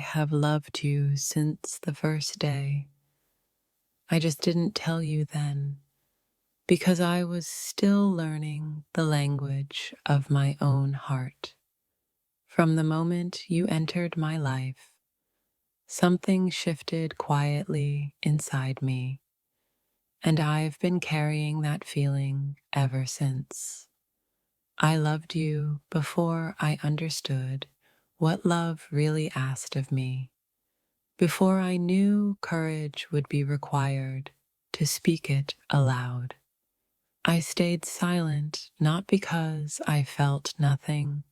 have loved you since the first day. I just didn't tell you then because I was still learning the language of my own heart. From the moment you entered my life, something shifted quietly inside me, and I've been carrying that feeling ever since. I loved you before I understood what love really asked of me, before I knew courage would be required to speak it aloud. I stayed silent not because I felt nothing,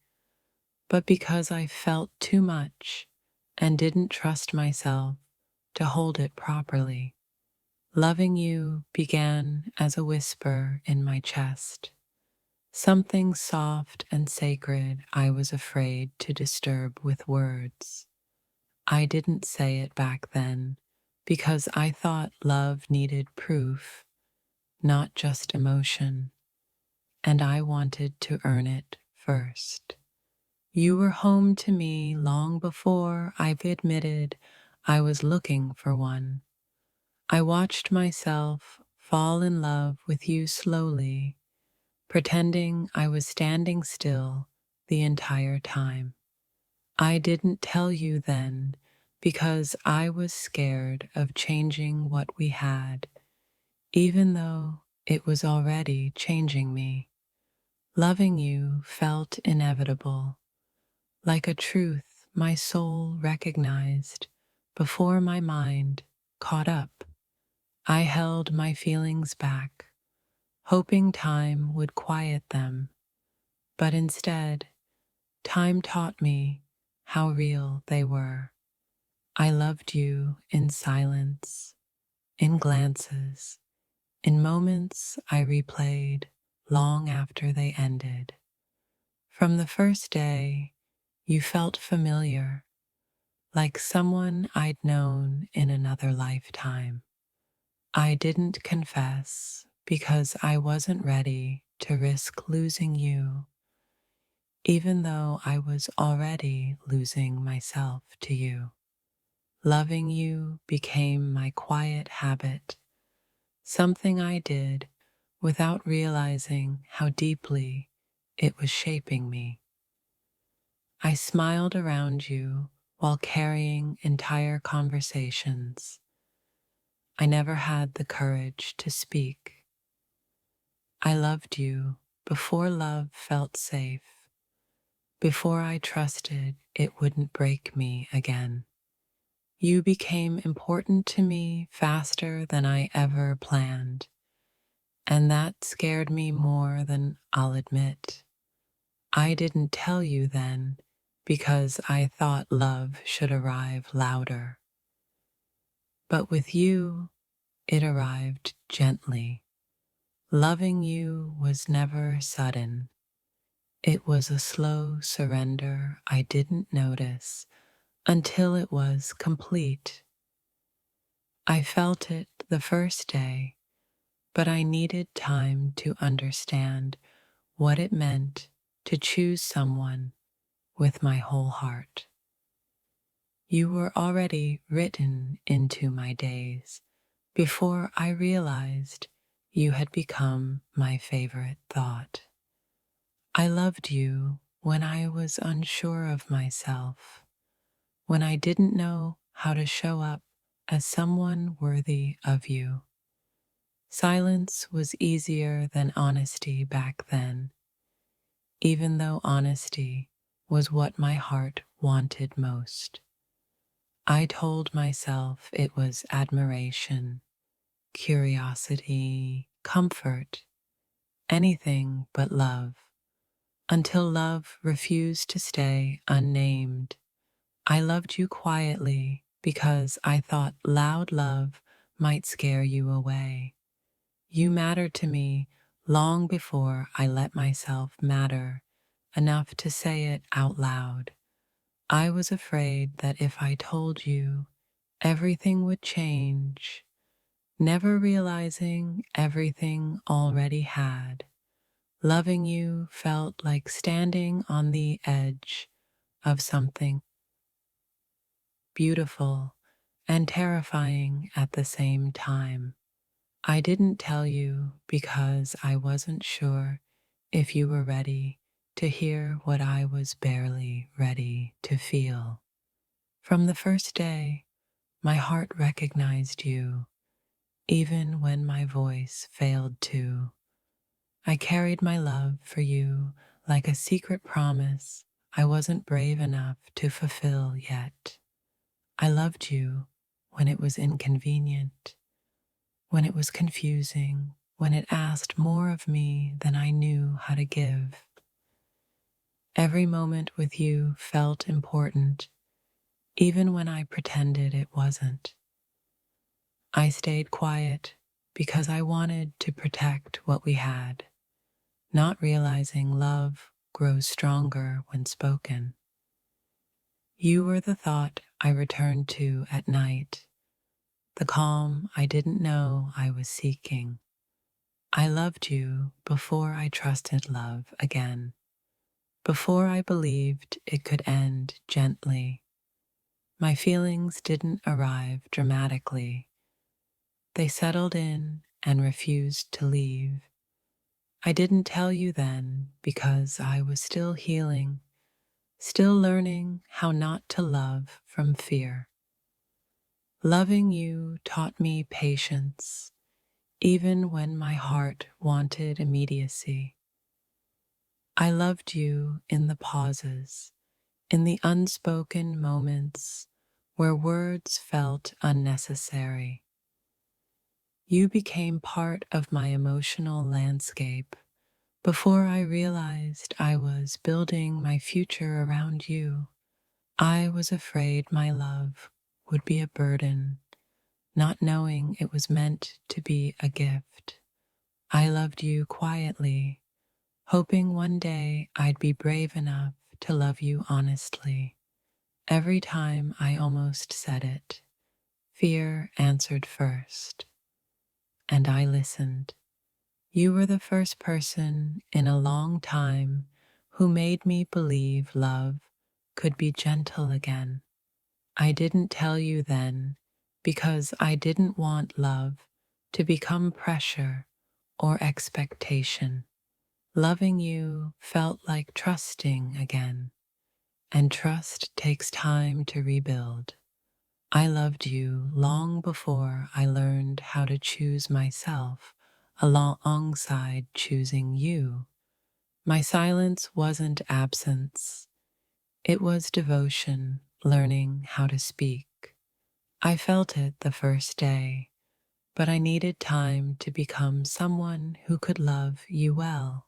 but because I felt too much and didn't trust myself to hold it properly. Loving you began as a whisper in my chest, something soft and sacred I was afraid to disturb with words. I didn't say it back then because I thought love needed proof, not just emotion, and I wanted to earn it first. You were home to me long before I've admitted I was looking for one. I watched myself fall in love with you slowly, pretending I was standing still the entire time. I didn't tell you then because I was scared of changing what we had, even though it was already changing me. Loving you felt inevitable, like a truth my soul recognized before my mind caught up. I held my feelings back, hoping time would quiet them, but instead, time taught me how real they were. I loved you in silence, in glances, in moments I replayed long after they ended. From the first day, you felt familiar, like someone I'd known in another lifetime. I didn't confess because I wasn't ready to risk losing you, even though I was already losing myself to you. Loving you became my quiet habit, something I did without realizing how deeply it was shaping me. I smiled around you while carrying entire conversations. I never had the courage to speak. I loved you before love felt safe, before I trusted it wouldn't break me again. You became important to me faster than I ever planned, and that scared me more than I'll admit. I didn't tell you then because I thought love should arrive louder. But with you, it arrived gently. Loving you was never sudden. It was a slow surrender I didn't notice until it was complete. I felt it the first day, but I needed time to understand what it meant to choose someone with my whole heart. You were already written into my days before I realized you had become my favorite thought. I loved you when I was unsure of myself, when I didn't know how to show up as someone worthy of you. Silence was easier than honesty back then, even though honesty was what my heart wanted most. I told myself it was admiration, curiosity, comfort, anything but love, until love refused to stay unnamed. I loved you quietly because I thought loud love might scare you away. You mattered to me long before I let myself matter enough to say it out loud. I was afraid that if I told you, everything would change, never realizing everything already had. Loving you felt like standing on the edge of something beautiful and terrifying at the same time. I didn't tell you because I wasn't sure if you were ready to hear what I was barely ready to feel. From the first day, my heart recognized you, even when my voice failed to. I carried my love for you like a secret promise I wasn't brave enough to fulfill yet. I loved you when it was inconvenient, when it was confusing, when it asked more of me than I knew how to give. Every moment with you felt important, even when I pretended it wasn't. I stayed quiet because I wanted to protect what we had, not realizing love grows stronger when spoken. You were the thought I returned to at night, the calm I didn't know I was seeking. I loved you before I trusted love again, before I believed it could end gently. My feelings didn't arrive dramatically. They settled in and refused to leave. I didn't tell you then because I was still healing, still learning how not to love from fear. Loving you taught me patience, even when my heart wanted immediacy. I loved you in the pauses, in the unspoken moments where words felt unnecessary. You became part of my emotional landscape before I realized I was building my future around you. I was afraid my love would be a burden, not knowing it was meant to be a gift. I loved you quietly, hoping one day I'd be brave enough to love you honestly. Every time I almost said it, fear answered first, and I listened. You were the first person in a long time who made me believe love could be gentle again. I didn't tell you then because I didn't want love to become pressure or expectation. Loving you felt like trusting again, and trust takes time to rebuild. I loved you long before I learned how to choose myself alongside choosing you. My silence wasn't absence, it was devotion, learning how to speak. I felt it the first day, but I needed time to become someone who could love you well.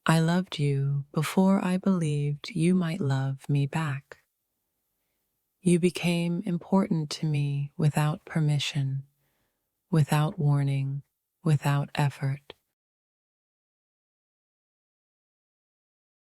I loved you before I believed you might love me back. You became important to me without permission, without warning, without effort.